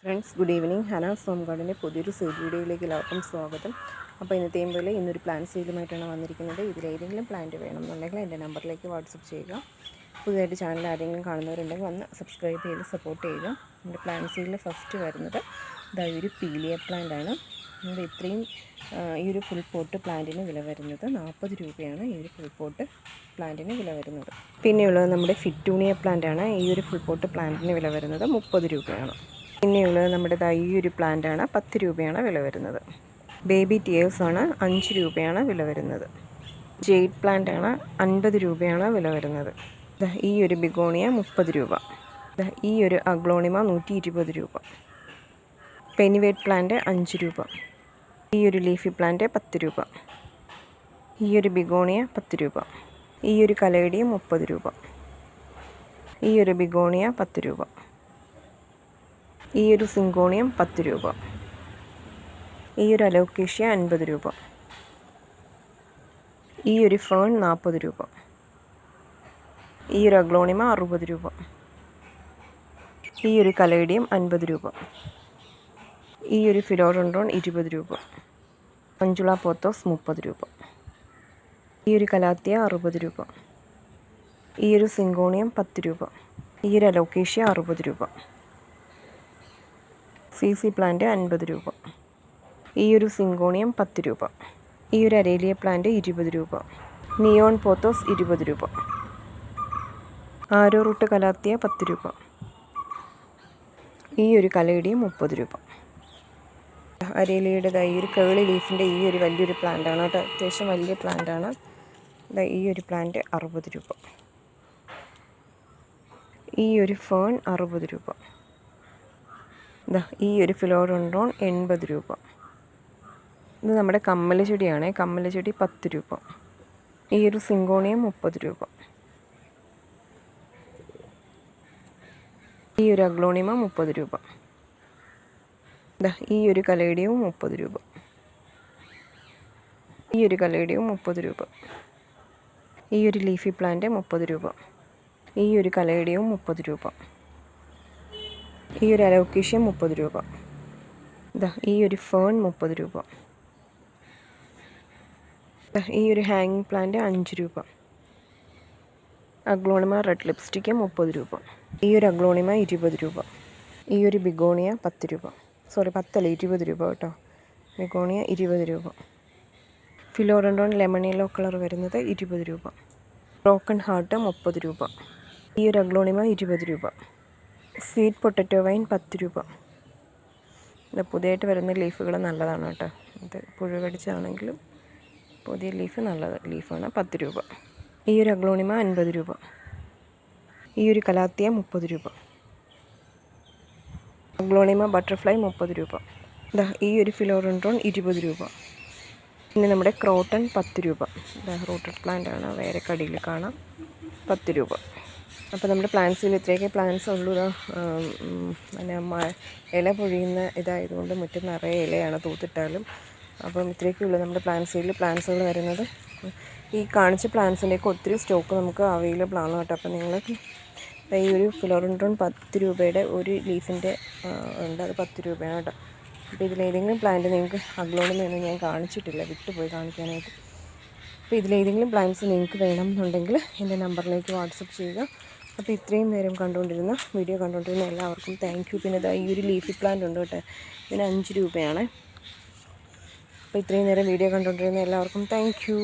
Friends, good evening. ഹനാസ് home ഗാർഡൻ്റെ പുതിയൊരു സെയിൽ വീഡിയോയിലേക്ക് എല്ലാവർക്കും സ്വാഗതം. അപ്പോൾ ഇന്നത്തെയും പോലെ ഇന്നൊരു പ്ലാൻ സെയിലുമായിട്ടാണ് വന്നിരിക്കുന്നത്. ഇതിലേതെങ്കിലും പ്ലാന്റ് വേണമെന്നുണ്ടെങ്കിൽ എൻ്റെ നമ്പറിലേക്ക് വാട്സപ്പ് ചെയ്യുക. പുതിയതായിട്ട് ചാനൽ ആരെങ്കിലും കാണുന്നവരുണ്ടെങ്കിൽ വന്ന് സബ്സ്ക്രൈബ് ചെയ്ത് സപ്പോർട്ട് ചെയ്യുക. നമ്മുടെ പ്ലാൻ സെയിലിൽ ഫസ്റ്റ് വരുന്നത് ഒരു പീലിയ പ്ലാന്റ് ആണ്. നമ്മുടെ ഇത്രയും ഈ ഒരു ഫുൾ പോട്ട് പ്ലാന്റിന് വില വരുന്നത് 40 രൂപയാണ്. ഈ ഒരു ഫുൾ പോട്ട് പ്ലാന്റിന് വില വരുന്നത്. പിന്നെയുള്ളത് നമ്മുടെ ഫിറ്റൂണിയ പ്ലാന്റ് ആണ്. ഈ ഒരു ഫുൾ പോട്ട് പ്ലാന്റിന് വില വരുന്നത് 30 രൂപയാണ്. പിന്നെയുള്ളത് നമ്മുടെ ഈ ഒരു പ്ലാന്റ് ആണ്. 10 രൂപയാണ് വില വരുന്നത്. ബേബി ടിയേഴ്സ് ആണ്. 5 രൂപയാണ് വില വരുന്നത്. ജെയ്ഡ് പ്ലാന്റ് ആണ്. 50 രൂപയാണ് വില വരുന്നത്. ഈ ഒരു ബിഗോണിയ 30 രൂപ. ഈ ഒരു അഗ്ലോണിമ 120 രൂപ. പെനിവേറ്റ് പ്ലാന്റ് 5 രൂപ. ഈ ഒരു ലീഫി പ്ലാന്റ് 10 രൂപ. ഈ ഒരു ബിഗോണിയ 10 രൂപ. ഈ ഒരു കലേഡിയം 30 രൂപ. ഈ ഒരു ബിഗോണിയ 10 രൂപ. ഈ ഒരു സിങ്കോണിയം 10 രൂപ. ഈ ഒരു അലോക്കേഷ്യ 50 രൂപ. ഈ ഒരു ഫേൺ 40 രൂപ. ഈ ഒരു അഗ്ലോണിമ 60 രൂപ. ഈ ഒരു കലേഡിയം 50 രൂപ. ഈ ഒരു ഫിലോഡോൺഡ്രോൺ 20 രൂപ. മഞ്ജുള പോത്തോസ് 30 രൂപ. ഈ ഒരു കലാത്തിയ 60 രൂപ. ഈ ഒരു സിങ്കോണിയം 10 രൂപ. ഈ ഒരു അലോക്കേഷ്യ 60 രൂപ. CC പ്ലാന്റ് 50 രൂപ. ഈ ഒരു സിങ്കോണിയം 10 രൂപ. ഈ ഒരു അരേലിയ പ്ലാന്റ് 20 രൂപ. നിയോൺ പോത്തോസ് 20 രൂപ. ആരോ റൂട്ട് കലാത്തിയ 10 രൂപ. ഈ ഒരു കലേഡിയം 30 രൂപ. അരേലിയുടെ ഈ ഒരു കേളി ലീഫിൻ്റെ ഈ ഒരു വലിയൊരു പ്ലാന്റാണ് കേട്ടോ. അത്യാവശ്യം വലിയ പ്ലാന്റാണ്. ഈ ഒരു പ്ലാന്റ് 60 രൂപ. ഈ ഒരു ഫേൺ 60 രൂപ. ഈ ഒരു ഫിലോഡോൺഡ്രോൺ 80 രൂപ. ഇത് നമ്മുടെ കമ്മൽ ചെടിയാണ്. കമ്മൽ ചെടി 10 രൂപ. ഈ ഒരു സിങ്കോണിയം 30 രൂപ. ഈ ഒരു അഗ്ലോണിമ 30 രൂപ. ഈ ഒരു കലേഡിയവും 30 രൂപ. ഈ ഒരു കലേഡിയവും 30 രൂപ. ഈ ഒരു ലീഫി പ്ലാന്റ് 30 രൂപ. ഈ ഒരു കലേഡിയവും 30 രൂപ. ഈ ഒരു അലോക്കേഷ്യ 30 രൂപ. ഈ ഒരു ഫേൺ 30 രൂപ. ഈ ഒരു ഹാങ്ങിങ് പ്ലാന്റ് 5 രൂപ. അഗ്ലോണിമ റെഡ് ലിപ്സ്റ്റിക്ക് 30 രൂപ. ഈ ഒരു അഗ്ലോണിമ 20 രൂപ. ഈ ഒരു ബിഗോണിയ 10 രൂപ. 20 രൂപ കേട്ടോ. ബിഗോണിയ 20 രൂപ. ഫിലോഡോൺഡ്രോൺ ലെമൺ യെല്ലോ കളർ വരുന്നത് 20 രൂപ. ബ്രോക്കൺ ഹാർട്ട് 30 രൂപ. ഈ ഒരു അഗ്ലോണിമ 20 രൂപ. സ്വീറ്റ് പൊട്ടറ്റോ വൈൻ 10 രൂപ. ഇത് പുതിയതായിട്ട് വരുന്ന ലീഫുകൾ നല്ലതാണ് കേട്ടോ. ഇത് പുഴു കടിച്ചാണെങ്കിലും പുതിയ ലീഫ് നല്ലത് ലീഫാണ്. 10 രൂപ. ഈ ഒരു അഗ്ലോണിമ 50 രൂപ. ഈ ഒരു കലാത്തിയ 30 രൂപ. അഗ്ലോണിമ ബട്ടർഫ്ലൈ 30 രൂപ. ഈ ഒരു ഫിലോഡോൺഡ്രോൺ 20 രൂപ. പിന്നെ നമ്മുടെ ക്രോട്ടൺ 10 രൂപ. റൂട്ടഡ് പ്ലാന്റ് ആണ്. വേറെ കടിയിൽ കാണാം. 10 രൂപ. അപ്പോൾ നമ്മുടെ പ്ലാന്റ്സിൽ ഇത്രയൊക്കെ പ്ലാന്റ്സ് ഉള്ളൂ. പിന്നെ ഇല പൊഴിയുന്ന ഇതായതുകൊണ്ട് മുറ്റം നിറയെ ഇലയാണ് തൂത്തിട്ടാലും. അപ്പം ഇത്രയൊക്കെ ഉള്ളൂ നമ്മുടെ പ്ലാന്റ്സുകൾ വരുന്നത്. ഈ കാണിച്ച പ്ലാന്റ്സിൻ്റെയൊക്കെ ഒത്തിരി സ്റ്റോക്ക് നമുക്ക് അവൈലബിൾ ആണ് കേട്ടോ. അപ്പോൾ നിങ്ങൾ ഈ ഒരു ഫിലോഡോൺഡ്രോൺ 10 രൂപയുടെ ഒരു ലീഫിൻ്റെ ഉണ്ട്. അത് 10 രൂപയാണ് കേട്ടോ. അപ്പോൾ ഇതിലേതെങ്കിലും പ്ലാന്റ് നിങ്ങൾക്ക് അഗ്ലോണിമയൊന്നും ഞാൻ കാണിച്ചിട്ടില്ല, വിട്ടുപോയി കാണിക്കാനായിട്ട്. അപ്പോൾ ഇതിലേതെങ്കിലും പ്ലാന്റ്സ് നിങ്ങൾക്ക് വേണമെന്നുണ്ടെങ്കിൽ എൻ്റെ നമ്പറിലേക്ക് വാട്സപ്പ് ചെയ്യുക. അപ്പോൾ ഇത്രയും നേരം വീഡിയോ കണ്ടുകൊണ്ടിരുന്ന എല്ലാവർക്കും താങ്ക് യു. പിന്നെ ഈ ഒരു ലീഫി പ്ലാന്റ് ഉണ്ട് കേട്ടോ. ഇതിന് 5 രൂപയാണ്. അപ്പോൾ ഇത്രയും നേരം വീഡിയോ കണ്ടുകൊണ്ടിരുന്ന എല്ലാവർക്കും താങ്ക് യു.